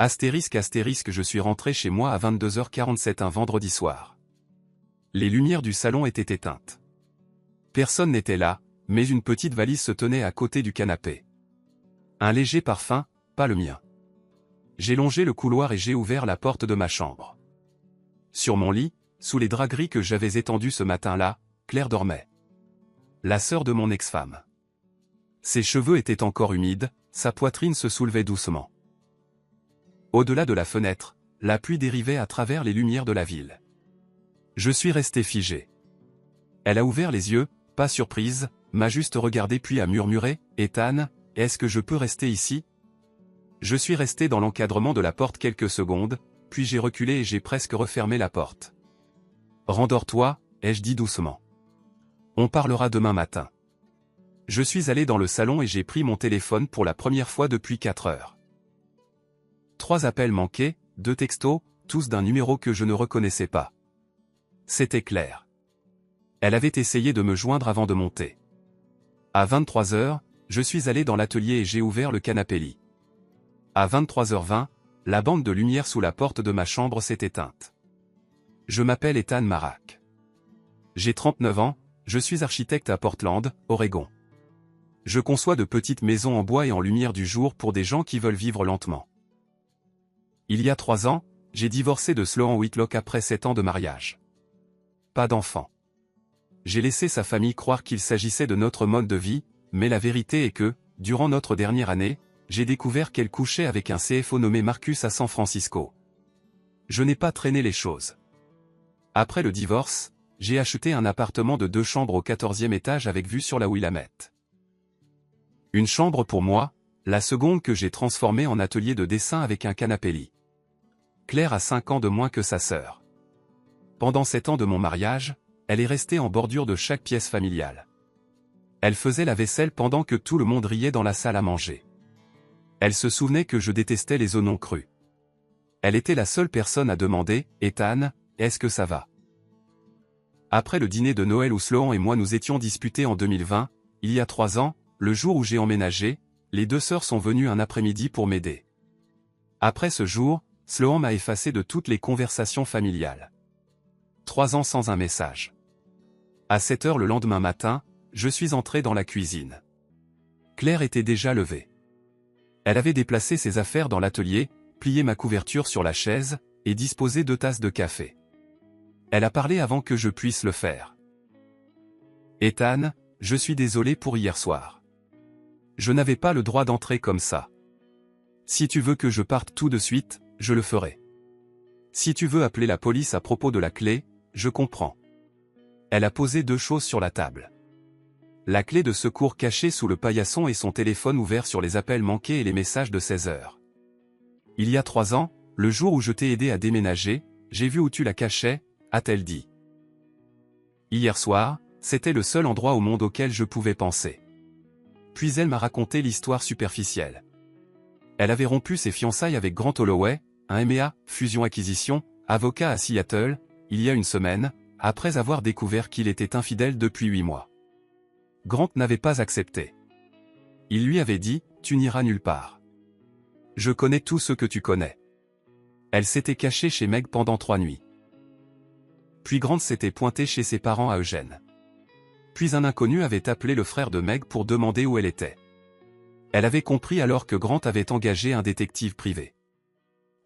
Astérisque, je suis rentré chez moi à 22h47 un vendredi soir. Les lumières du salon étaient éteintes. Personne n'était là, mais une petite valise se tenait à côté du canapé. Un léger parfum, pas le mien. J'ai longé le couloir et j'ai ouvert la porte de ma chambre. Sur mon lit, sous les draps gris que j'avais étendus ce matin-là, Claire dormait. La sœur de mon ex-femme. Ses cheveux étaient encore humides, sa poitrine se soulevait doucement. Au-delà de la fenêtre, la pluie dérivait à travers les lumières de la ville. Je suis resté figé. Elle a ouvert les yeux, pas surprise, m'a juste regardé puis a murmuré « Ethan, est-ce que je peux rester ici ?» Je suis resté dans l'encadrement de la porte quelques secondes, puis j'ai reculé et j'ai presque refermé la porte. « Rendors-toi » ai-je dit doucement. « On parlera demain matin. » Je suis allé dans le salon et j'ai pris mon téléphone pour la première fois depuis 4 heures. 3 appels manqués, 2 textos, tous d'un numéro que je ne reconnaissais pas. C'était Claire. Elle avait essayé de me joindre avant de monter. À 23h, je suis allé dans l'atelier et j'ai ouvert le canapé-lit. À 23h20, la bande de lumière sous la porte de ma chambre s'est éteinte. Je m'appelle Ethan Marak. J'ai 39 ans, je suis architecte à Portland, Oregon. Je conçois de petites maisons en bois et en lumière du jour pour des gens qui veulent vivre lentement. Il y a 3 ans, j'ai divorcé de Sloan Whitlock après 7 ans de mariage. Pas d'enfant. J'ai laissé sa famille croire qu'il s'agissait de notre mode de vie, mais la vérité est que, durant notre dernière année, j'ai découvert qu'elle couchait avec un CFO nommé Marcus à San Francisco. Je n'ai pas traîné les choses. Après le divorce, j'ai acheté un appartement de 2 chambres au 14e étage avec vue sur la Willamette. Une chambre pour moi, la seconde que j'ai transformée en atelier de dessin avec un canapé-lit. Claire a 5 ans de moins que sa sœur. Pendant 7 ans de mon mariage, elle est restée en bordure de chaque pièce familiale. Elle faisait la vaisselle pendant que tout le monde riait dans la salle à manger. Elle se souvenait que je détestais les oignons crus. Elle était la seule personne à demander « Ethan, est-ce que ça va ?» Après le dîner de Noël où Sloan et moi nous étions disputés en 2020, il y a 3 ans, le jour où j'ai emménagé, les 2 sœurs sont venues un après-midi pour m'aider. Après ce jour, Sloan m'a effacé de toutes les conversations familiales. 3 ans sans un message. À 7 heures le lendemain matin, je suis entré dans la cuisine. Claire était déjà levée. Elle avait déplacé ses affaires dans l'atelier, plié ma couverture sur la chaise, et disposé 2 tasses de café. Elle a parlé avant que je puisse le faire. « Ethan, je suis désolé pour hier soir. Je n'avais pas le droit d'entrer comme ça. Si tu veux que je parte tout de suite, je le ferai. Si tu veux appeler la police à propos de la clé, je comprends. » Elle a posé 2 choses sur la table. La clé de secours cachée sous le paillasson et son téléphone ouvert sur les appels manqués et les messages de 16 heures. Il y a 3 ans, le jour où je t'ai aidé à déménager, j'ai vu où tu la cachais, a-t-elle dit. Hier soir, c'était le seul endroit au monde auquel je pouvais penser. Puis elle m'a raconté l'histoire superficielle. Elle avait rompu ses fiançailles avec Grant Holloway, un M&A, fusion-acquisition, avocat à Seattle, il y a une semaine, après avoir découvert qu'il était infidèle depuis 8 mois. Grant n'avait pas accepté. Il lui avait dit, « Tu n'iras nulle part. Je connais tout ce que tu connais. » Elle s'était cachée chez Meg pendant 3 nuits. Puis Grant s'était pointé chez ses parents à Eugène. Puis un inconnu avait appelé le frère de Meg pour demander où elle était. Elle avait compris alors que Grant avait engagé un détective privé.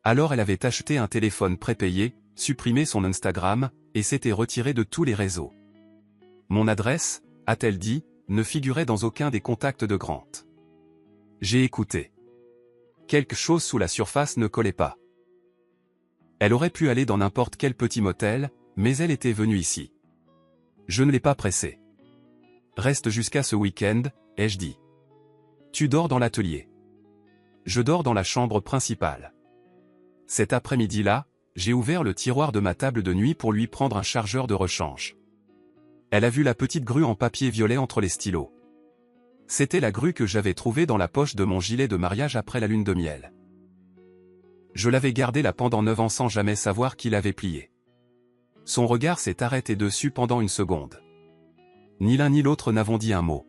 Alors elle avait acheté un téléphone prépayé, supprimé son Instagram, et s'était retirée de tous les réseaux. Mon adresse, a-t-elle dit, ne figurait dans aucun des contacts de Grant. J'ai écouté. Quelque chose sous la surface ne collait pas. Elle aurait pu aller dans n'importe quel petit motel, mais elle était venue ici. Je ne l'ai pas pressée. Reste jusqu'à ce week-end, ai-je dit. Tu dors dans l'atelier. Je dors dans la chambre principale. Cet après-midi-là, j'ai ouvert le tiroir de ma table de nuit pour lui prendre un chargeur de rechange. Elle a vu la petite grue en papier violet entre les stylos. C'était la grue que j'avais trouvée dans la poche de mon gilet de mariage après la lune de miel. Je l'avais gardée là pendant 9 ans sans jamais savoir qu'il avait plié. Son regard s'est arrêté dessus pendant une seconde. Ni l'un ni l'autre n'avons dit un mot.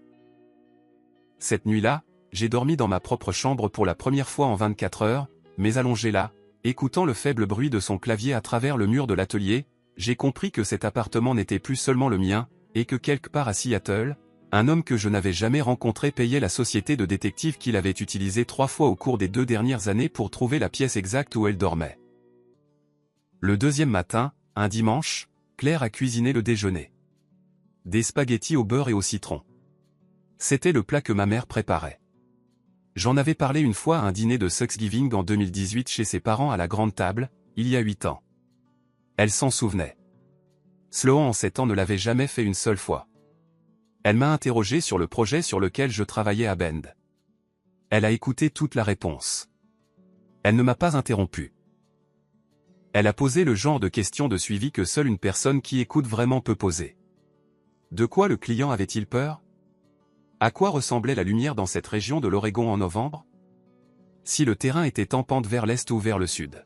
Cette nuit-là, j'ai dormi dans ma propre chambre pour la première fois en 24 heures, mais allongé là, écoutant le faible bruit de son clavier à travers le mur de l'atelier, j'ai compris que cet appartement n'était plus seulement le mien, et que quelque part à Seattle, un homme que je n'avais jamais rencontré payait la société de détectives qu'il avait utilisée 3 fois au cours des 2 dernières années pour trouver la pièce exacte où elle dormait. Le deuxième matin, un dimanche, Claire a cuisiné le déjeuner. Des spaghettis au beurre et au citron. C'était le plat que ma mère préparait. J'en avais parlé une fois à un dîner de Thanksgiving en 2018 chez ses parents à la grande table, il y a 8 ans. Elle s'en souvenait. Sloan en 7 ans ne l'avait jamais fait une seule fois. Elle m'a interrogé sur le projet sur lequel je travaillais à Bend. Elle a écouté toute la réponse. Elle ne m'a pas interrompu. Elle a posé le genre de questions de suivi que seule une personne qui écoute vraiment peut poser. De quoi le client avait-il peur? À quoi ressemblait la lumière dans cette région de l'Oregon en novembre? Si le terrain était en pente vers l'est ou vers le sud.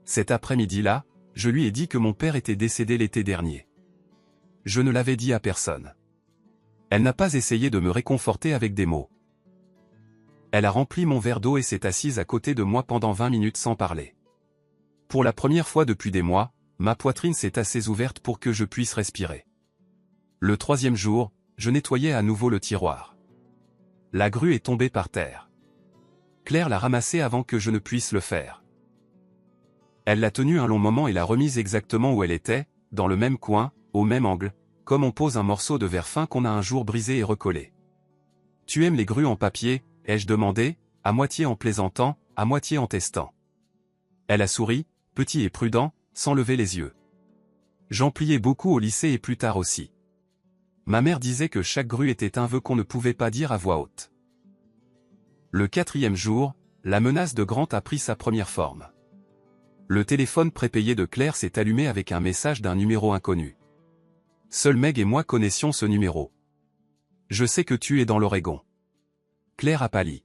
Cet après-midi-là, je lui ai dit que mon père était décédé l'été dernier. Je ne l'avais dit à personne. Elle n'a pas essayé de me réconforter avec des mots. Elle a rempli mon verre d'eau et s'est assise à côté de moi pendant 20 minutes sans parler. Pour la première fois depuis des mois, ma poitrine s'est assez ouverte pour que je puisse respirer. Le 3e jour, je nettoyais à nouveau le tiroir. La grue est tombée par terre. Claire l'a ramassée avant que je ne puisse le faire. Elle l'a tenue un long moment et l'a remise exactement où elle était, dans le même coin, au même angle, comme on pose un morceau de verre fin qu'on a un jour brisé et recollé. « Tu aimes les grues en papier ?» ai-je demandé, à moitié en plaisantant, à moitié en testant. Elle a souri, petit et prudent, sans lever les yeux. J'en pliais beaucoup au lycée et plus tard aussi. Ma mère disait que chaque grue était un vœu qu'on ne pouvait pas dire à voix haute. Le 4e jour, la menace de Grant a pris sa première forme. Le téléphone prépayé de Claire s'est allumé avec un message d'un numéro inconnu. Seul Meg et moi connaissions ce numéro. « Je sais que tu es dans l'Oregon. » Claire a pâli.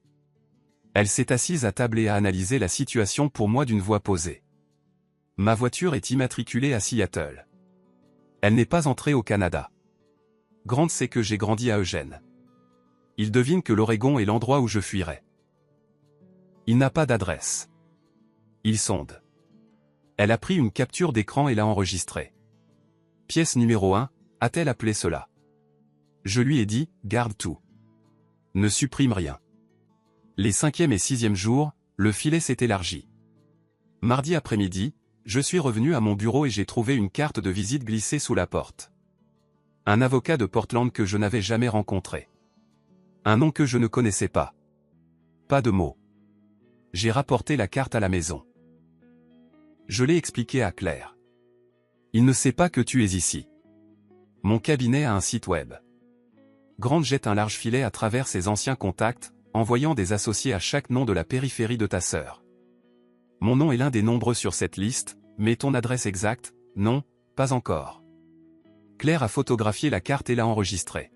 Elle s'est assise à table et a analysé la situation pour moi d'une voix posée. « Ma voiture est immatriculée à Seattle. Elle n'est pas entrée au Canada. Grant sait que j'ai grandi à Eugene. Il devine que l'Oregon est l'endroit où je fuirai. Il n'a pas d'adresse. Il sonde. » Elle a pris une capture d'écran et l'a enregistrée. Pièce numéro 1, a-t-elle appelé cela? Je lui ai dit, garde tout. Ne supprime rien. Les 5e et 6e jours, le filet s'est élargi. Mardi après-midi, je suis revenu à mon bureau et j'ai trouvé une carte de visite glissée sous la porte. Un avocat de Portland que je n'avais jamais rencontré. Un nom que je ne connaissais pas. Pas de mots. J'ai rapporté la carte à la maison. Je l'ai expliqué à Claire. Il ne sait pas que tu es ici. Mon cabinet a un site web. Grant jette un large filet à travers ses anciens contacts, envoyant des associés à chaque nom de la périphérie de ta sœur. Mon nom est l'un des nombreux sur cette liste, mais ton adresse exacte, non, pas encore. Claire a photographié la carte et l'a enregistrée.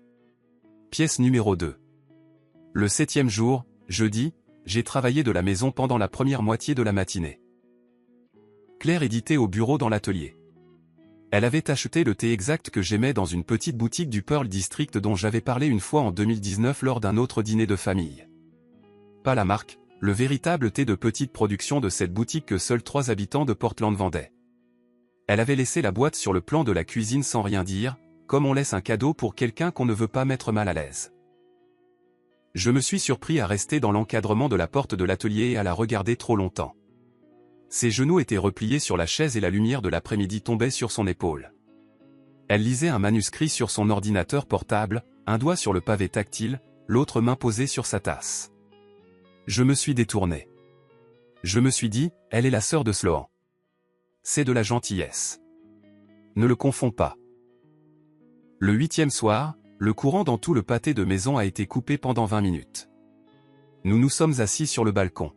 Pièce numéro 2. Le 7e jour, jeudi, j'ai travaillé de la maison pendant la première moitié de la matinée. Claire éditait au bureau dans l'atelier. Elle avait acheté le thé exact que j'aimais dans une petite boutique du Pearl District dont j'avais parlé une fois en 2019 lors d'un autre dîner de famille. Pas la marque, le véritable thé de petite production de cette boutique que seuls 3 habitants de Portland vendaient. Elle avait laissé la boîte sur le plan de la cuisine sans rien dire, comme on laisse un cadeau pour quelqu'un qu'on ne veut pas mettre mal à l'aise. Je me suis surpris à rester dans l'encadrement de la porte de l'atelier et à la regarder trop longtemps. Ses genoux étaient repliés sur la chaise et la lumière de l'après-midi tombait sur son épaule. Elle lisait un manuscrit sur son ordinateur portable, un doigt sur le pavé tactile, l'autre main posée sur sa tasse. Je me suis détourné. Je me suis dit, elle est la sœur de Sloan. C'est de la gentillesse. Ne le confonds pas. Le 8e soir, le courant dans tout le pâté de maison a été coupé pendant 20 minutes. Nous nous sommes assis sur le balcon.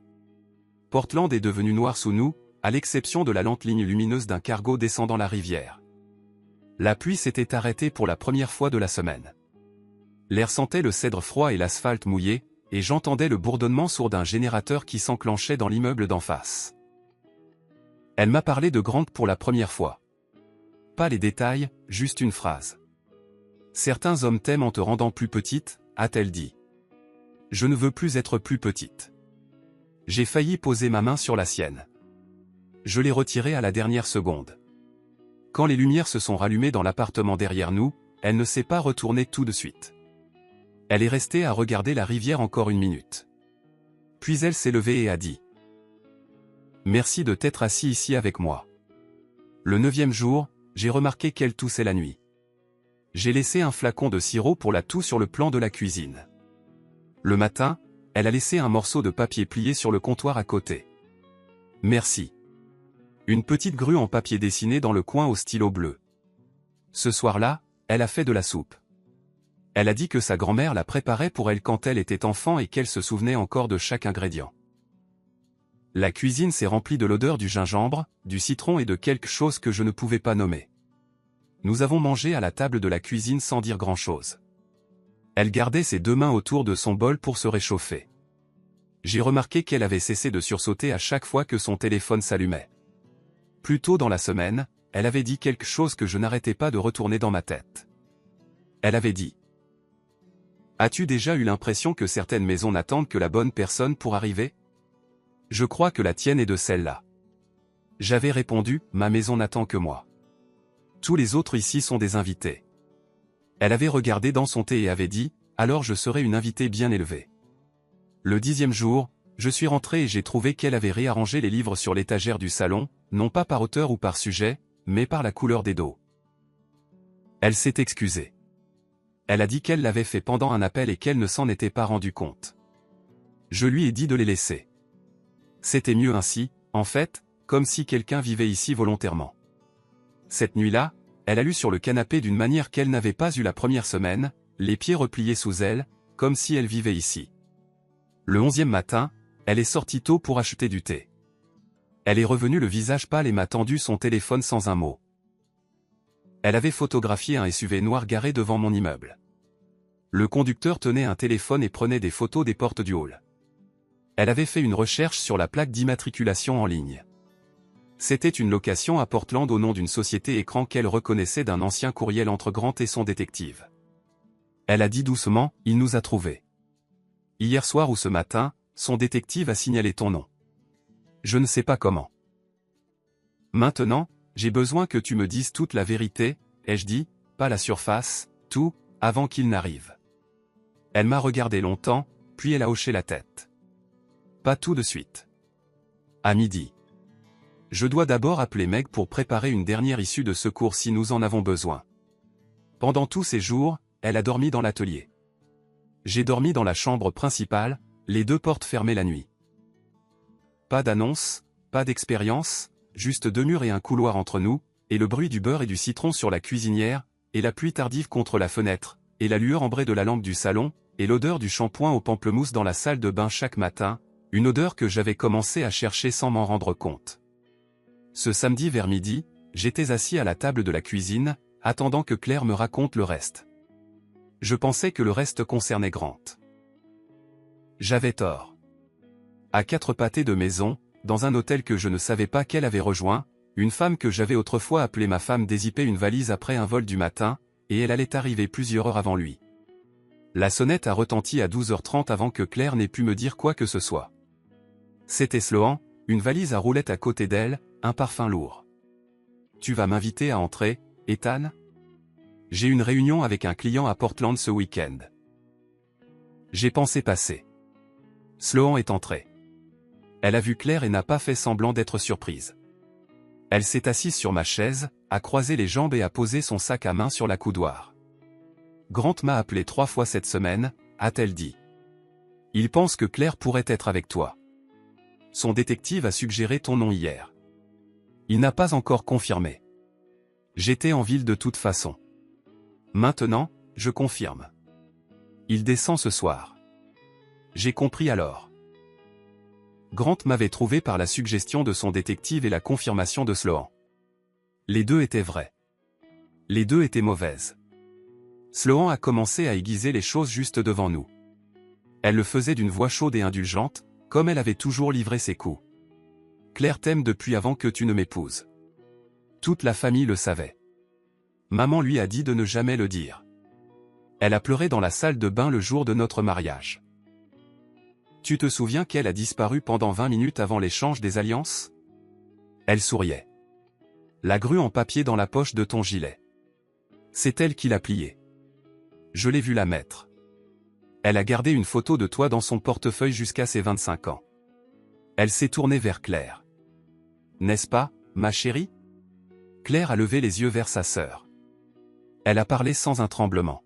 Portland est devenu noir sous nous, à l'exception de la lente ligne lumineuse d'un cargo descendant la rivière. La pluie s'était arrêtée pour la première fois de la semaine. L'air sentait le cèdre froid et l'asphalte mouillé, et j'entendais le bourdonnement sourd d'un générateur qui s'enclenchait dans l'immeuble d'en face. Elle m'a parlé de Grant pour la première fois. Pas les détails, juste une phrase. « Certains hommes t'aiment en te rendant plus petite », a-t-elle dit. « Je ne veux plus être plus petite. » J'ai failli poser ma main sur la sienne. Je l'ai retirée à la dernière seconde. Quand les lumières se sont rallumées dans l'appartement derrière nous, elle ne s'est pas retournée tout de suite. Elle est restée à regarder la rivière encore une minute. Puis elle s'est levée et a dit « Merci de t'être assis ici avec moi. » Le 9e jour, j'ai remarqué qu'elle toussait la nuit. J'ai laissé un flacon de sirop pour la toux sur le plan de la cuisine. Le matin, elle a laissé un morceau de papier plié sur le comptoir à côté. Merci. Une petite grue en papier dessiné dans le coin au stylo bleu. Ce soir-là, elle a fait de la soupe. Elle a dit que sa grand-mère la préparait pour elle quand elle était enfant et qu'elle se souvenait encore de chaque ingrédient. La cuisine s'est remplie de l'odeur du gingembre, du citron et de quelque chose que je ne pouvais pas nommer. Nous avons mangé à la table de la cuisine sans dire grand-chose. Elle gardait ses 2 mains autour de son bol pour se réchauffer. J'ai remarqué qu'elle avait cessé de sursauter à chaque fois que son téléphone s'allumait. Plus tôt dans la semaine, elle avait dit quelque chose que je n'arrêtais pas de retourner dans ma tête. Elle avait dit « As-tu déjà eu l'impression que certaines maisons n'attendent que la bonne personne pour arriver ? Je crois que la tienne est de celle-là. » J'avais répondu « Ma maison n'attend que moi. Tous les autres ici sont des invités. » Elle avait regardé dans son thé et avait dit « Alors je serai une invitée bien élevée. » Le 10e jour, je suis rentré et j'ai trouvé qu'elle avait réarrangé les livres sur l'étagère du salon, non pas par auteur ou par sujet, mais par la couleur des dos. Elle s'est excusée. Elle a dit qu'elle l'avait fait pendant un appel et qu'elle ne s'en était pas rendu compte. Je lui ai dit de les laisser. C'était mieux ainsi, en fait, comme si quelqu'un vivait ici volontairement. Cette nuit-là, elle a lu sur le canapé d'une manière qu'elle n'avait pas eue la première semaine, les pieds repliés sous elle, comme si elle vivait ici. Le 11e matin, elle est sortie tôt pour acheter du thé. Elle est revenue le visage pâle et m'a tendu son téléphone sans un mot. Elle avait photographié un SUV noir garé devant mon immeuble. Le conducteur tenait un téléphone et prenait des photos des portes du hall. Elle avait fait une recherche sur la plaque d'immatriculation en ligne. C'était une location à Portland au nom d'une société écran qu'elle reconnaissait d'un ancien courriel entre Grant et son détective. Elle a dit doucement, il nous a trouvés. Hier soir ou ce matin, son détective a signalé ton nom. Je ne sais pas comment. Maintenant, j'ai besoin que tu me dises toute la vérité, ai-je dit, pas la surface, tout, avant qu'il n'arrive. Elle m'a regardé longtemps, puis elle a hoché la tête. Pas tout de suite. À midi. Je dois d'abord appeler Meg pour préparer une dernière issue de secours si nous en avons besoin. Pendant tous ces jours, elle a dormi dans l'atelier. J'ai dormi dans la chambre principale, les 2 portes fermées la nuit. Pas d'annonce, pas d'expérience, juste 2 murs et un couloir entre nous, et le bruit du beurre et du citron sur la cuisinière, et la pluie tardive contre la fenêtre, et la lueur ambrée de la lampe du salon, et l'odeur du shampoing au pamplemousse dans la salle de bain chaque matin, une odeur que j'avais commencé à chercher sans m'en rendre compte. Ce samedi vers midi, j'étais assis à la table de la cuisine, attendant que Claire me raconte le reste. Je pensais que le reste concernait Grant. J'avais tort. À 4 pâtés de maison, dans un hôtel que je ne savais pas qu'elle avait rejoint, une femme que j'avais autrefois appelée ma femme dézippait une valise après un vol du matin, et elle allait arriver plusieurs heures avant lui. La sonnette a retenti à 12h30 avant que Claire n'ait pu me dire quoi que ce soit. C'était Sloan, une valise à roulettes à côté d'elle, un parfum lourd. Tu vas m'inviter à entrer, Ethan ? J'ai une réunion avec un client à Portland ce week-end. J'ai pensé passer. Sloan est entrée. Elle a vu Claire et n'a pas fait semblant d'être surprise. Elle s'est assise sur ma chaise, a croisé les jambes et a posé son sac à main sur la coudoir. Grant m'a appelé 3 fois cette semaine, a-t-elle dit. Il pense que Claire pourrait être avec toi. Son détective a suggéré ton nom hier. Il n'a pas encore confirmé. J'étais en ville de toute façon. Maintenant, je confirme. Il descend ce soir. J'ai compris alors. Grant m'avait trouvé par la suggestion de son détective et la confirmation de Sloan. Les 2 étaient vraies. Les 2 étaient mauvaises. Sloan a commencé à aiguiser les choses juste devant nous. Elle le faisait d'une voix chaude et indulgente, comme elle avait toujours livré ses coups. Claire t'aime depuis avant que tu ne m'épouses. Toute la famille le savait. Maman lui a dit de ne jamais le dire. Elle a pleuré dans la salle de bain le jour de notre mariage. Tu te souviens qu'elle a disparu pendant 20 minutes avant l'échange des alliances? Elle souriait. La grue en papier dans la poche de ton gilet. C'est elle qui l'a pliée. Je l'ai vue la mettre. Elle a gardé une photo de toi dans son portefeuille jusqu'à ses 25 ans. Elle s'est tournée vers Claire. N'est-ce pas, ma chérie? Claire a levé les yeux vers sa sœur. Elle a parlé sans un tremblement.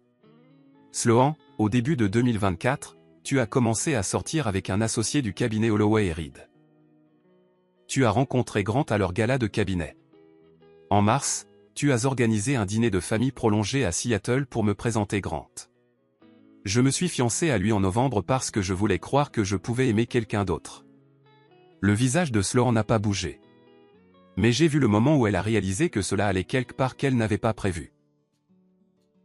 Sloan, au début de 2024, tu as commencé à sortir avec un associé du cabinet Holloway & Reed. Tu as rencontré Grant à leur gala de cabinet. En mars, tu as organisé un dîner de famille prolongé à Seattle pour me présenter Grant. Je me suis fiancé à lui en novembre parce que je voulais croire que je pouvais aimer quelqu'un d'autre. Le visage de Sloan n'a pas bougé. Mais j'ai vu le moment où elle a réalisé que cela allait quelque part qu'elle n'avait pas prévu.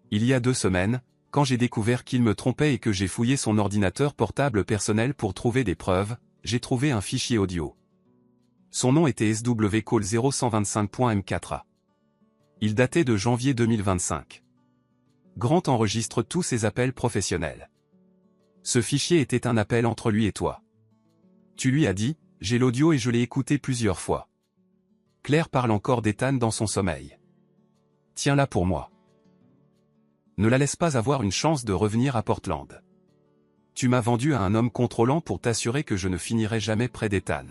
Il y a 2 semaines, quand j'ai découvert qu'il me trompait et que j'ai fouillé son ordinateur portable personnel pour trouver des preuves, j'ai trouvé un fichier audio. Son nom était swcall0125.m4a. Il datait de janvier 2025. Grant enregistre tous ses appels professionnels. Ce fichier était un appel entre lui et toi. Tu lui as dit, j'ai l'audio et je l'ai écouté plusieurs fois. Claire parle encore d'Ethan dans son sommeil. Tiens-la pour moi. Ne la laisse pas avoir une chance de revenir à Portland. Tu m'as vendu à un homme contrôlant pour t'assurer que je ne finirais jamais près d'Ethan.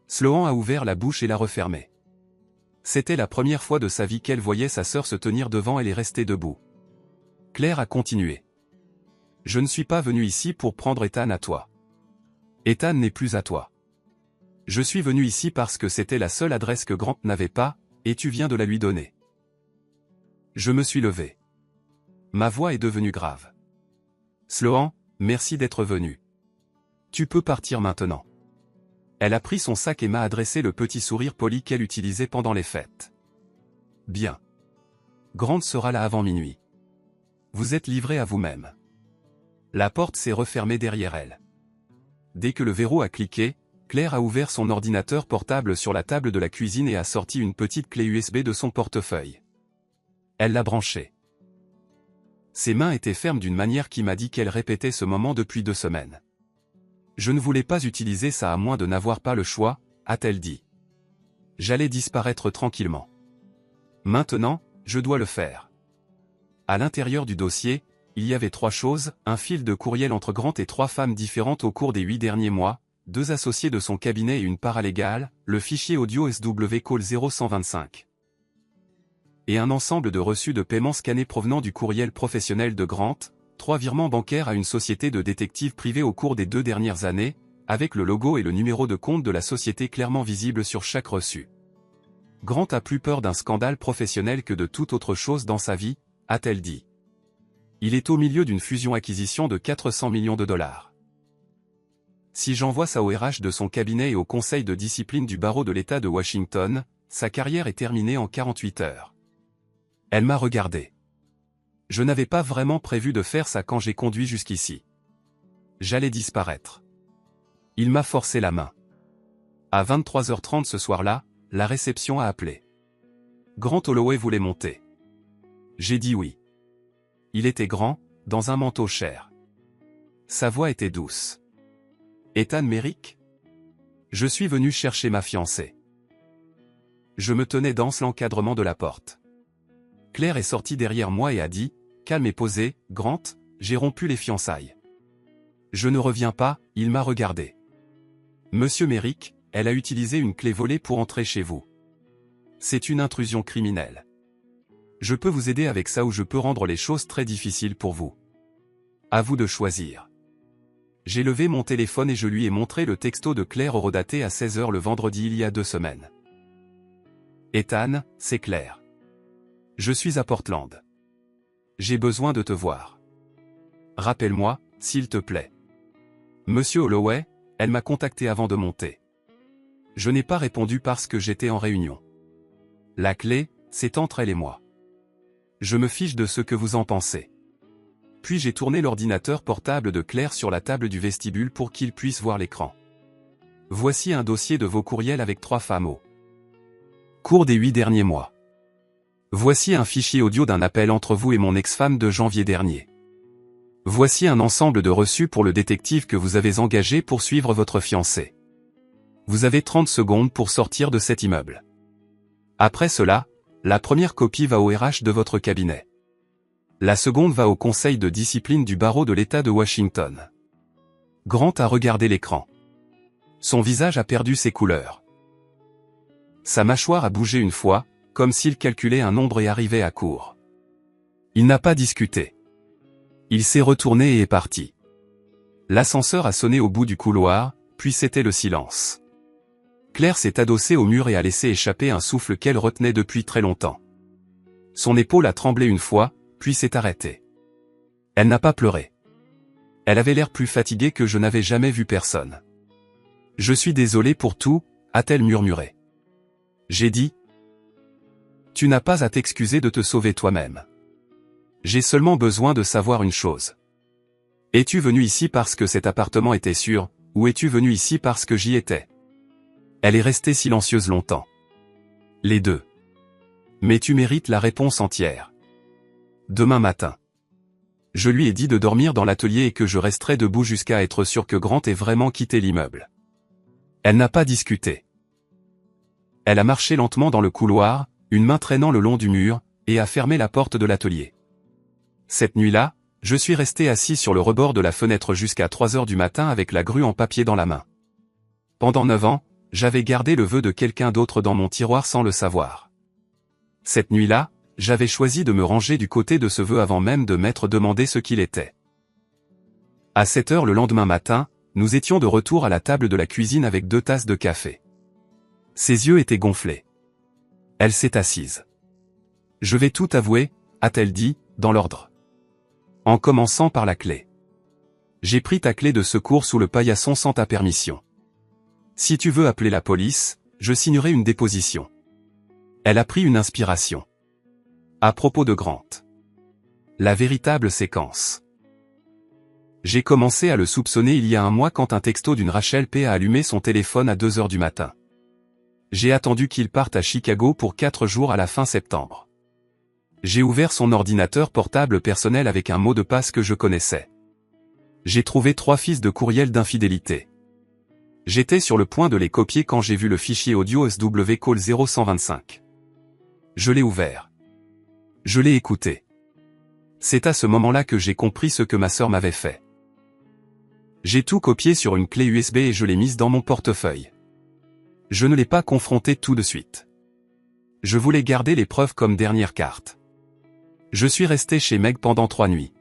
Sloan a ouvert la bouche et l'a refermée. C'était la première fois de sa vie qu'elle voyait sa sœur se tenir devant elle et rester debout. Claire a continué. Je ne suis pas venu ici pour prendre Ethan à toi. Ethan n'est plus à toi. Je suis venu ici parce que c'était la seule adresse que Grant n'avait pas, et tu viens de la lui donner. Je me suis levé. Ma voix est devenue grave. Sloan, merci d'être venu. Tu peux partir maintenant. Elle a pris son sac et m'a adressé le petit sourire poli qu'elle utilisait pendant les fêtes. Bien. Grant sera là avant minuit. Vous êtes livré à vous-même. La porte s'est refermée derrière elle. Dès que le verrou a cliqué, Claire a ouvert son ordinateur portable sur la table de la cuisine et a sorti une petite clé USB de son portefeuille. Elle l'a branchée. Ses mains étaient fermes d'une manière qui m'a dit qu'elle répétait ce moment depuis 2 semaines. Je ne voulais pas utiliser ça à moins de n'avoir pas le choix, a-t-elle dit. J'allais disparaître tranquillement. Maintenant, je dois le faire. À l'intérieur du dossier, il y avait 3 choses, un fil de courriel entre Grant et 3 femmes différentes au cours des 8 derniers mois, 2 associés de son cabinet et une paralégale, le fichier audio swcall0125. Et un ensemble de reçus de paiement scannés provenant du courriel professionnel de Grant, 3 virements bancaires à une société de détectives privée au cours des 2 dernières années, avec le logo et le numéro de compte de la société clairement visible sur chaque reçu. Grant a plus peur d'un scandale professionnel que de toute autre chose dans sa vie, a-t-elle dit. Il est au milieu d'une fusion-acquisition de 400 millions de dollars. Si j'envoie ça au RH de son cabinet et au conseil de discipline du barreau de l'État de Washington, sa carrière est terminée en 48 heures. Elle m'a regardé. Je n'avais pas vraiment prévu de faire ça quand j'ai conduit jusqu'ici. J'allais disparaître. Il m'a forcé la main. À 23h30 ce soir-là, la réception a appelé. Grant Holloway voulait monter. J'ai dit oui. Il était grand, dans un manteau cher. Sa voix était douce. Ethan Merrick? Je suis venu chercher ma fiancée. Je me tenais dans l'encadrement de la porte. Claire est sortie derrière moi et a dit, calme et posé, Grant, j'ai rompu les fiançailles. Je ne reviens pas, il m'a regardé. Monsieur Merrick, elle a utilisé une clé volée pour entrer chez vous. C'est une intrusion criminelle. Je peux vous aider avec ça ou je peux rendre les choses très difficiles pour vous. À vous de choisir. J'ai levé mon téléphone et je lui ai montré le texto de Claire horodaté à 16h le vendredi il y a 2 semaines. Ethan, c'est Claire. Je suis à Portland. J'ai besoin de te voir. Rappelle-moi, s'il te plaît. Monsieur Holloway, elle m'a contacté avant de monter. Je n'ai pas répondu parce que j'étais en réunion. La clé, c'est entre elle et moi. Je me fiche de ce que vous en pensez. Puis j'ai tourné l'ordinateur portable de Claire sur la table du vestibule pour qu'il puisse voir l'écran. Voici un dossier de vos courriels avec 3 femmes au cours des 8 derniers mois. Voici un fichier audio d'un appel entre vous et mon ex-femme de janvier dernier. Voici un ensemble de reçus pour le détective que vous avez engagé pour suivre votre fiancé. Vous avez 30 secondes pour sortir de cet immeuble. Après cela, la première copie va au RH de votre cabinet. La seconde va au conseil de discipline du barreau de l'État de Washington. Grant a regardé l'écran. Son visage a perdu ses couleurs. Sa mâchoire a bougé une fois, comme s'il calculait un nombre et arrivait à court. Il n'a pas discuté. Il s'est retourné et est parti. L'ascenseur a sonné au bout du couloir, puis c'était le silence. Claire s'est adossée au mur et a laissé échapper un souffle qu'elle retenait depuis très longtemps. Son épaule a tremblé une fois, puis s'est arrêtée. Elle n'a pas pleuré. Elle avait l'air plus fatiguée que je n'avais jamais vu personne. « Je suis désolée pour tout », a-t-elle murmuré. J'ai dit. Tu n'as pas à t'excuser de te sauver toi-même. J'ai seulement besoin de savoir une chose. Es-tu venu ici parce que cet appartement était sûr, ou es-tu venu ici parce que j'y étais? Elle est restée silencieuse longtemps. Les deux. Mais tu mérites la réponse entière. Demain matin. Je lui ai dit de dormir dans l'atelier et que je resterai debout jusqu'à être sûr que Grant ait vraiment quitté l'immeuble. Elle n'a pas discuté. Elle a marché lentement dans le couloir, une main traînant le long du mur, et a fermé la porte de l'atelier. Cette nuit-là, je suis resté assis sur le rebord de la fenêtre jusqu'à 3 heures du matin avec la grue en papier dans la main. Pendant 9 ans, j'avais gardé le vœu de quelqu'un d'autre dans mon tiroir sans le savoir. Cette nuit-là, j'avais choisi de me ranger du côté de ce vœu avant même de m'être demandé ce qu'il était. À 7 heures le lendemain matin, nous étions de retour à la table de la cuisine avec 2 tasses de café. Ses yeux étaient gonflés. Elle s'est assise. « Je vais tout avouer », a-t-elle dit, dans l'ordre. En commençant par la clé. J'ai pris ta clé de secours sous le paillasson sans ta permission. Si tu veux appeler la police, je signerai une déposition. Elle a pris une inspiration. À propos de Grant. La véritable séquence. J'ai commencé à le soupçonner il y a un mois quand un texto d'une Rachel P. a allumé son téléphone à 2 heures du matin. J'ai attendu qu'il parte à Chicago pour 4 jours à la fin septembre. J'ai ouvert son ordinateur portable personnel avec un mot de passe que je connaissais. J'ai trouvé 3 fiches de courriel d'infidélité. J'étais sur le point de les copier quand j'ai vu le fichier audio SW Call 0125. Je l'ai ouvert. Je l'ai écouté. C'est à ce moment-là que j'ai compris ce que ma sœur m'avait fait. J'ai tout copié sur une clé USB et je l'ai mise dans mon portefeuille. Je ne l'ai pas confronté tout de suite. Je voulais garder les preuves comme dernière carte. Je suis resté chez Meg pendant 3 nuits.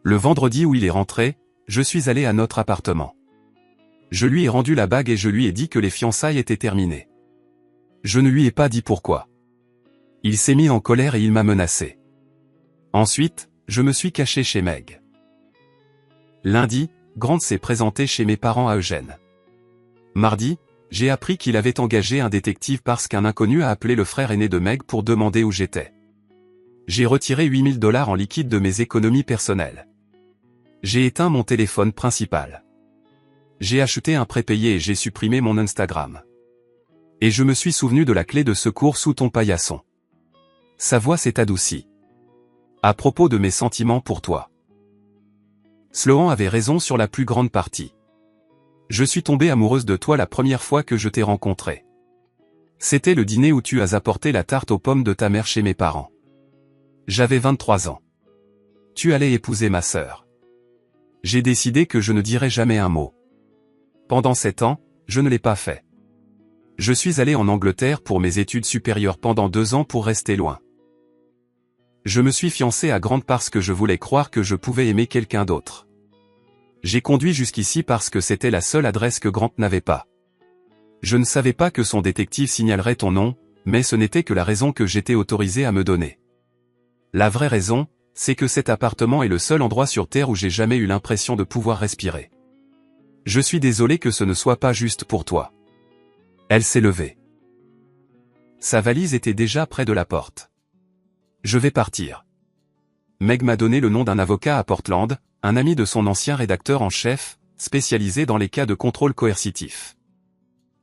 Le vendredi où il est rentré, je suis allé à notre appartement. Je lui ai rendu la bague et je lui ai dit que les fiançailles étaient terminées. Je ne lui ai pas dit pourquoi. Il s'est mis en colère et il m'a menacé. Ensuite, je me suis caché chez Meg. Lundi, Grant s'est présenté chez mes parents à Eugène. Mardi, j'ai appris qu'il avait engagé un détective parce qu'un inconnu a appelé le frère aîné de Meg pour demander où j'étais. J'ai retiré 8 000 $ en liquide de mes économies personnelles. J'ai éteint mon téléphone principal. J'ai acheté un prépayé et j'ai supprimé mon Instagram. Et je me suis souvenu de la clé de secours sous ton paillasson. Sa voix s'est adoucie. À propos de mes sentiments pour toi. Sloan avait raison sur la plus grande partie. Je suis tombée amoureuse de toi la première fois que je t'ai rencontré. C'était le dîner où tu as apporté la tarte aux pommes de ta mère chez mes parents. J'avais 23 ans. Tu allais épouser ma sœur. J'ai décidé que je ne dirais jamais un mot. Pendant 7 ans, je ne l'ai pas fait. Je suis allé en Angleterre pour mes études supérieures pendant 2 ans pour rester loin. Je me suis fiancé à Grant parce que je voulais croire que je pouvais aimer quelqu'un d'autre. J'ai conduit jusqu'ici parce que c'était la seule adresse que Grant n'avait pas. Je ne savais pas que son détective signalerait ton nom, mais ce n'était que la raison que j'étais autorisé à me donner. La vraie raison, c'est que cet appartement est le seul endroit sur Terre où j'ai jamais eu l'impression de pouvoir respirer. Je suis désolé que ce ne soit pas juste pour toi. Elle s'est levée. Sa valise était déjà près de la porte. Je vais partir. Meg m'a donné le nom d'un avocat à Portland, un ami de son ancien rédacteur en chef, spécialisé dans les cas de contrôle coercitif.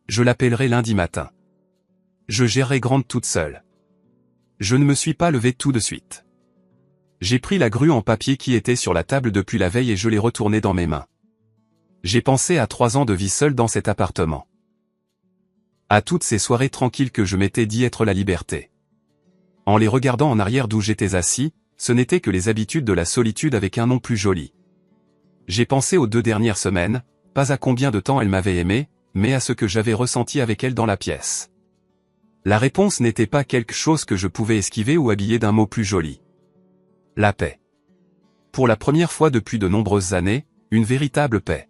Je l'appellerai lundi matin. Je gérerai Grant toute seule. Je ne me suis pas levé tout de suite. J'ai pris la grue en papier qui était sur la table depuis la veille et je l'ai retournée dans mes mains. J'ai pensé à 3 ans de vie seule dans cet appartement. À toutes ces soirées tranquilles que je m'étais dit être la liberté. En les regardant en arrière d'où j'étais assis, ce n'était que les habitudes de la solitude avec un nom plus joli. J'ai pensé aux 2 dernières semaines, pas à combien de temps elle m'avait aimé, mais à ce que j'avais ressenti avec elle dans la pièce. La réponse n'était pas quelque chose que je pouvais esquiver ou habiller d'un mot plus joli. La paix. Pour la première fois depuis de nombreuses années, une véritable paix.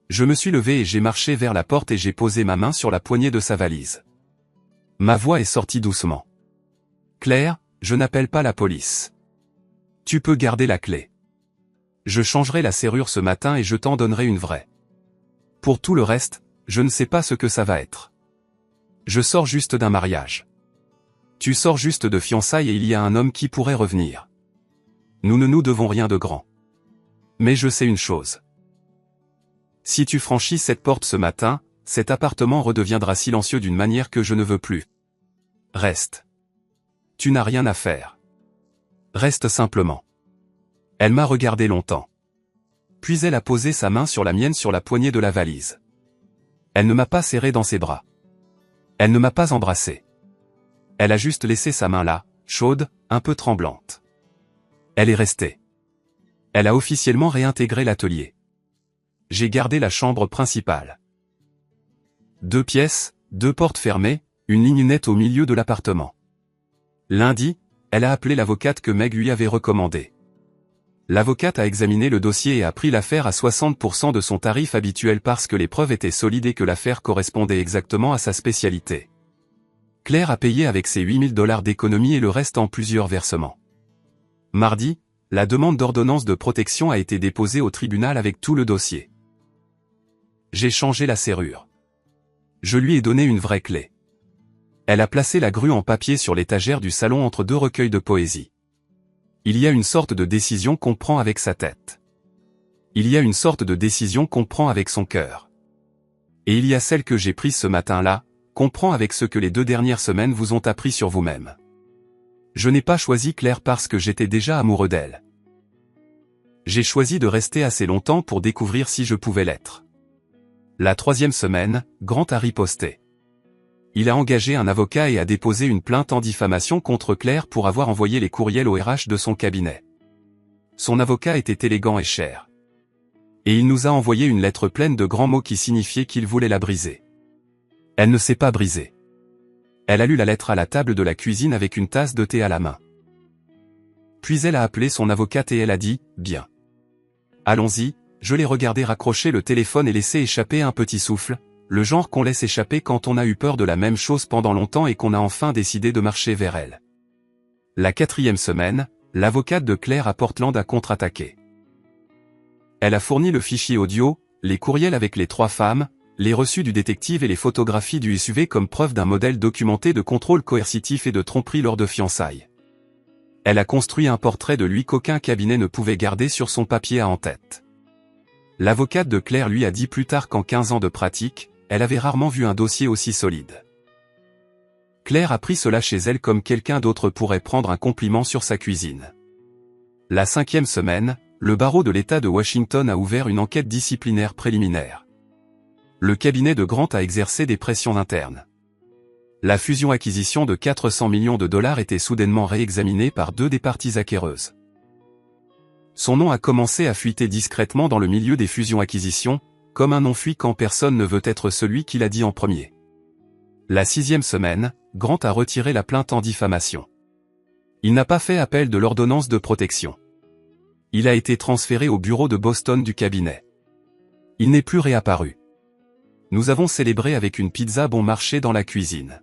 Je me suis levé et j'ai marché vers la porte et j'ai posé ma main sur la poignée de sa valise. Ma voix est sortie doucement. Claire, je n'appelle pas la police. Tu peux garder la clé. Je changerai la serrure ce matin et je t'en donnerai une vraie. Pour tout le reste, je ne sais pas ce que ça va être. Je sors juste d'un mariage. Tu sors juste de fiançailles et il y a un homme qui pourrait revenir. Nous ne nous devons rien de grand. Mais je sais une chose. Si tu franchis cette porte ce matin, cet appartement redeviendra silencieux d'une manière que je ne veux plus. Reste. Tu n'as rien à faire. Reste simplement. Elle m'a regardé longtemps. Puis elle a posé sa main sur la mienne sur la poignée de la valise. Elle ne m'a pas serré dans ses bras. Elle ne m'a pas embrassé. Elle a juste laissé sa main là, chaude, un peu tremblante. Elle est restée. Elle a officiellement réintégré l'atelier. J'ai gardé la chambre principale. 2 pièces, 2 portes fermées, une ligne nette au milieu de l'appartement. Lundi, elle a appelé l'avocate que Meg lui avait recommandée. L'avocate a examiné le dossier et a pris l'affaire à 60% de son tarif habituel parce que les preuves étaient solides et que l'affaire correspondait exactement à sa spécialité. Claire a payé avec ses 8 000 $ d'économie et le reste en plusieurs versements. Mardi, la demande d'ordonnance de protection a été déposée au tribunal avec tout le dossier. J'ai changé la serrure. Je lui ai donné une vraie clé. Elle a placé la grue en papier sur l'étagère du salon entre 2 recueils de poésie. Il y a une sorte de décision qu'on prend avec sa tête. Il y a une sorte de décision qu'on prend avec son cœur. Et il y a celle que j'ai prise ce matin-là, qu'on prend avec ce que les 2 dernières semaines vous ont appris sur vous-même. Je n'ai pas choisi Claire parce que j'étais déjà amoureux d'elle. J'ai choisi de rester assez longtemps pour découvrir si je pouvais l'être. La 3e semaine, Grant a riposté. Il a engagé un avocat et a déposé une plainte en diffamation contre Claire pour avoir envoyé les courriels au RH de son cabinet. Son avocat était élégant et cher. Et il nous a envoyé une lettre pleine de grands mots qui signifiaient qu'il voulait la briser. Elle ne s'est pas brisée. Elle a lu la lettre à la table de la cuisine avec une tasse de thé à la main. Puis elle a appelé son avocate et elle a dit « Bien. Allons-y ». Je l'ai regardé raccrocher le téléphone et laisser échapper un petit souffle, le genre qu'on laisse échapper quand on a eu peur de la même chose pendant longtemps et qu'on a enfin décidé de marcher vers elle. La 4e semaine, l'avocate de Claire à Portland a contre-attaqué. Elle a fourni le fichier audio, les courriels avec les 3 femmes, les reçus du détective et les photographies du SUV comme preuve d'un modèle documenté de contrôle coercitif et de tromperie lors de fiançailles. Elle a construit un portrait de lui qu'aucun cabinet ne pouvait garder sur son papier à en-tête. L'avocate de Claire lui a dit plus tard qu'en 15 ans de pratique, elle avait rarement vu un dossier aussi solide. Claire a pris cela chez elle comme quelqu'un d'autre pourrait prendre un compliment sur sa cuisine. La 5e semaine, le barreau de l'État de Washington a ouvert une enquête disciplinaire préliminaire. Le cabinet de Grant a exercé des pressions internes. La fusion-acquisition de 400 millions de $ était soudainement réexaminée par 2 des parties acquéreuses. Son nom a commencé à fuiter discrètement dans le milieu des fusions-acquisitions, comme un nom fuit quand personne ne veut être celui qui l'a dit en premier. La 6e semaine, Grant a retiré la plainte en diffamation. Il n'a pas fait appel de l'ordonnance de protection. Il a été transféré au bureau de Boston du cabinet. Il n'est plus réapparu. Nous avons célébré avec une pizza bon marché dans la cuisine.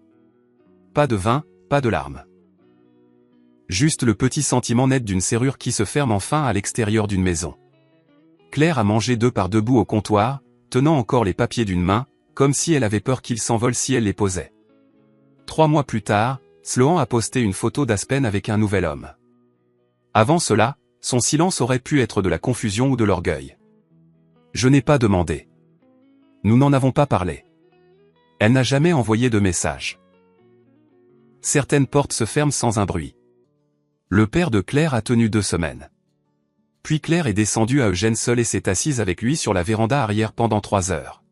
Pas de vin, pas de larmes. Juste le petit sentiment net d'une serrure qui se ferme enfin à l'extérieur d'une maison. Claire a mangé 2 par debout au comptoir, tenant encore les papiers d'une main, comme si elle avait peur qu'ils s'envolent si elle les posait. 3 mois plus tard, Sloan a posté une photo d'Aspen avec un nouvel homme. Avant cela, son silence aurait pu être de la confusion ou de l'orgueil. Je n'ai pas demandé. Nous n'en avons pas parlé. Elle n'a jamais envoyé de message. Certaines portes se ferment sans un bruit. Le père de Claire a tenu 2 semaines. Puis Claire est descendue à Eugène seule et s'est assise avec lui sur la véranda arrière pendant 3 heures.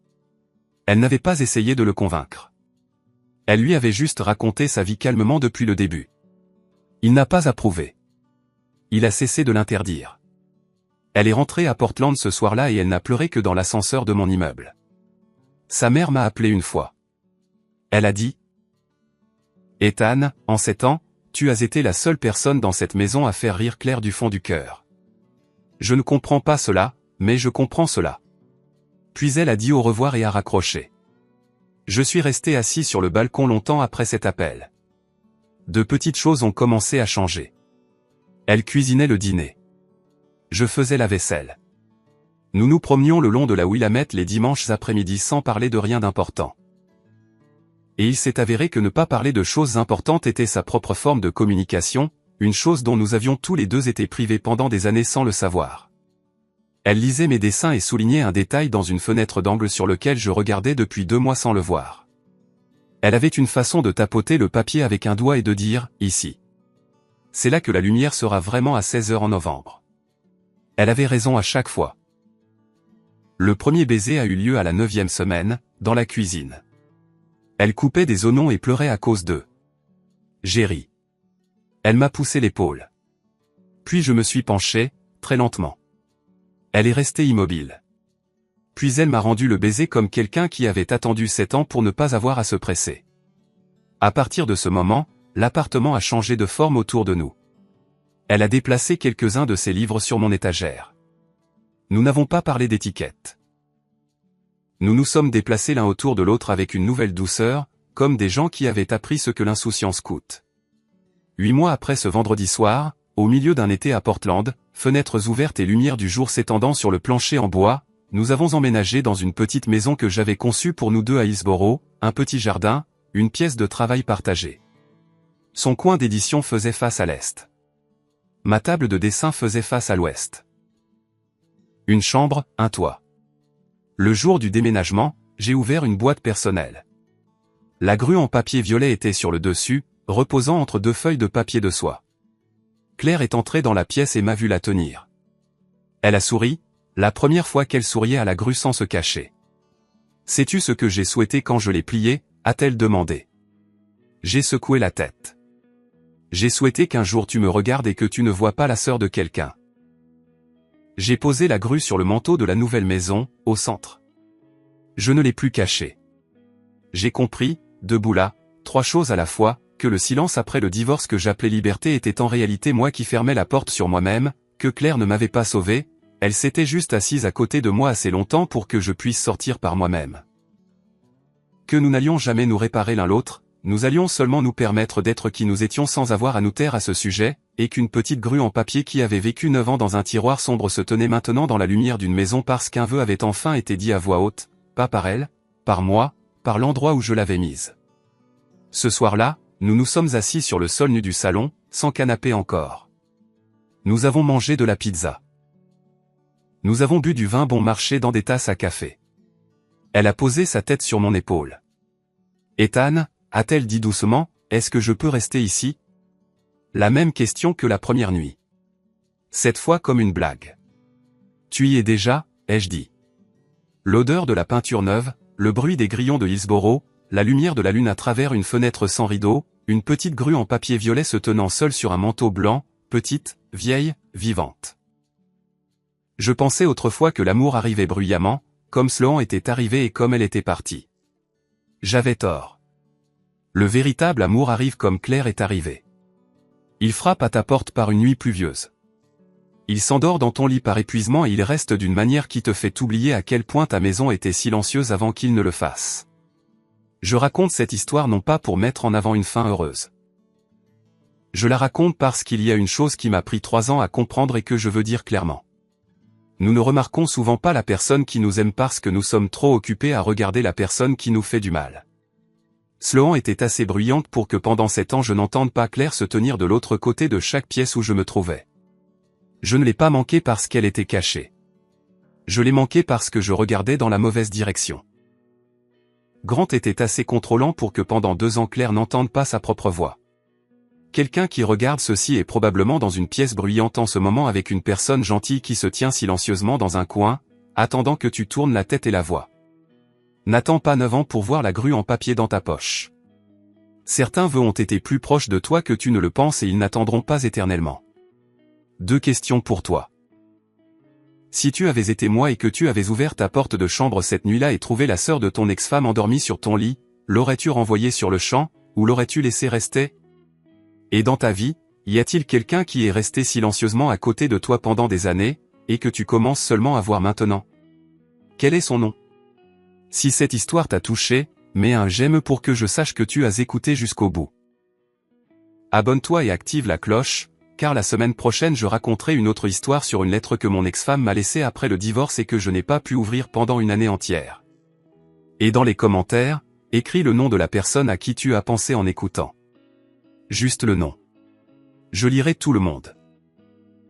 Elle n'avait pas essayé de le convaincre. Elle lui avait juste raconté sa vie calmement depuis le début. Il n'a pas approuvé. Il a cessé de l'interdire. Elle est rentrée à Portland ce soir-là et elle n'a pleuré que dans l'ascenseur de mon immeuble. Sa mère m'a appelé une fois. Elle a dit « Ethan, en 7 ans, tu as été la seule personne dans cette maison à faire rire Claire du fond du cœur. Je ne comprends pas cela, mais je comprends cela. » Puis elle a dit au revoir et a raccroché. Je suis resté assis sur le balcon longtemps après cet appel. De petites choses ont commencé à changer. Elle cuisinait le dîner. Je faisais la vaisselle. Nous nous promenions le long de la Willamette les dimanches après-midi sans parler de rien d'important. Et il s'est avéré que ne pas parler de choses importantes était sa propre forme de communication, une chose dont nous avions tous les deux été privés pendant des années sans le savoir. Elle lisait mes dessins et soulignait un détail dans une fenêtre d'angle sur lequel je regardais depuis 2 mois sans le voir. Elle avait une façon de tapoter le papier avec un doigt et de dire « ici ». C'est là que la lumière sera vraiment à 16 heures en novembre. Elle avait raison à chaque fois. Le premier baiser a eu lieu à la 9e semaine, dans la cuisine. Elle coupait des oignons et pleurait à cause d'eux. J'ai ri. Elle m'a poussé l'épaule. Puis je me suis penché, très lentement. Elle est restée immobile. Puis elle m'a rendu le baiser comme quelqu'un qui avait attendu 7 ans pour ne pas avoir à se presser. À partir de ce moment, l'appartement a changé de forme autour de nous. Elle a déplacé quelques-uns de ses livres sur mon étagère. Nous n'avons pas parlé d'étiquette. Nous nous sommes déplacés l'un autour de l'autre avec une nouvelle douceur, comme des gens qui avaient appris ce que l'insouciance coûte. 8 mois après ce vendredi soir, au milieu d'un été à Portland, fenêtres ouvertes et lumière du jour s'étendant sur le plancher en bois, nous avons emménagé dans une petite maison que j'avais conçue pour nous deux à Hillsborough, un petit jardin, une pièce de travail partagée. Son coin d'édition faisait face à l'est. Ma table de dessin faisait face à l'ouest. Une chambre, un toit. Le jour du déménagement, j'ai ouvert une boîte personnelle. La grue en papier violet était sur le dessus, reposant entre 2 feuilles de papier de soie. Claire est entrée dans la pièce et m'a vu la tenir. Elle a souri, la première fois qu'elle souriait à la grue sans se cacher. « Sais-tu ce que j'ai souhaité quand je l'ai pliée » a-t-elle demandé. J'ai secoué la tête. J'ai souhaité qu'un jour tu me regardes et que tu ne vois pas la sœur de quelqu'un. J'ai posé la grue sur le manteau de la nouvelle maison, au centre. Je ne l'ai plus cachée. J'ai compris, debout là, 3 choses à la fois, que le silence après le divorce que j'appelais liberté était en réalité moi qui fermais la porte sur moi-même, que Claire ne m'avait pas sauvé, elle s'était juste assise à côté de moi assez longtemps pour que je puisse sortir par moi-même. Que nous n'allions jamais nous réparer l'un l'autre, nous allions seulement nous permettre d'être qui nous étions sans avoir à nous taire à ce sujet, et qu'une petite grue en papier qui avait vécu 9 ans dans un tiroir sombre se tenait maintenant dans la lumière d'une maison parce qu'un vœu avait enfin été dit à voix haute, pas par elle, par moi, par l'endroit où je l'avais mise. Ce soir-là, nous nous sommes assis sur le sol nu du salon, sans canapé encore. Nous avons mangé de la pizza. Nous avons bu du vin bon marché dans des tasses à café. Elle a posé sa tête sur mon épaule. « Ethan » a-t-elle dit doucement, « est-ce que je peux rester ici ?» La même question que la première nuit. Cette fois comme une blague. « Tu y es déjà » ai-je dit. L'odeur de la peinture neuve, le bruit des grillons de Hillsborough, la lumière de la lune à travers une fenêtre sans rideau, une petite grue en papier violet se tenant seule sur un manteau blanc, petite, vieille, vivante. Je pensais autrefois que l'amour arrivait bruyamment, comme Sloan était arrivé et comme elle était partie. J'avais tort. Le véritable amour arrive comme Claire est arrivée. Il frappe à ta porte par une nuit pluvieuse. Il s'endort dans ton lit par épuisement et il reste d'une manière qui te fait oublier à quel point ta maison était silencieuse avant qu'il ne le fasse. Je raconte cette histoire non pas pour mettre en avant une fin heureuse. Je la raconte parce qu'il y a une chose qui m'a pris 3 ans à comprendre et que je veux dire clairement. Nous ne remarquons souvent pas la personne qui nous aime parce que nous sommes trop occupés à regarder la personne qui nous fait du mal. Sloan était assez bruyante pour que pendant 7 ans je n'entende pas Claire se tenir de l'autre côté de chaque pièce où je me trouvais. Je ne l'ai pas manquée parce qu'elle était cachée. Je l'ai manquée parce que je regardais dans la mauvaise direction. Grant était assez contrôlant pour que pendant 2 ans Claire n'entende pas sa propre voix. Quelqu'un qui regarde ceci est probablement dans une pièce bruyante en ce moment avec une personne gentille qui se tient silencieusement dans un coin, attendant que tu tournes la tête et la vois. N'attends pas 9 ans pour voir la grue en papier dans ta poche. Certains vœux ont été plus proches de toi que tu ne le penses et ils n'attendront pas éternellement. 2 questions pour toi. Si tu avais été moi et que tu avais ouvert ta porte de chambre cette nuit-là et trouvé la sœur de ton ex-femme endormie sur ton lit, l'aurais-tu renvoyée sur le champ, ou l'aurais-tu laissé rester? Et dans ta vie, y a-t-il quelqu'un qui est resté silencieusement à côté de toi pendant des années, et que tu commences seulement à voir maintenant? Quel est son nom? Si cette histoire t'a touché, mets un j'aime pour que je sache que tu as écouté jusqu'au bout. Abonne-toi et active la cloche, car la semaine prochaine je raconterai une autre histoire sur une lettre que mon ex-femme m'a laissée après le divorce et que je n'ai pas pu ouvrir pendant une année entière. Et dans les commentaires, écris le nom de la personne à qui tu as pensé en écoutant. Juste le nom. Je lirai tout le monde.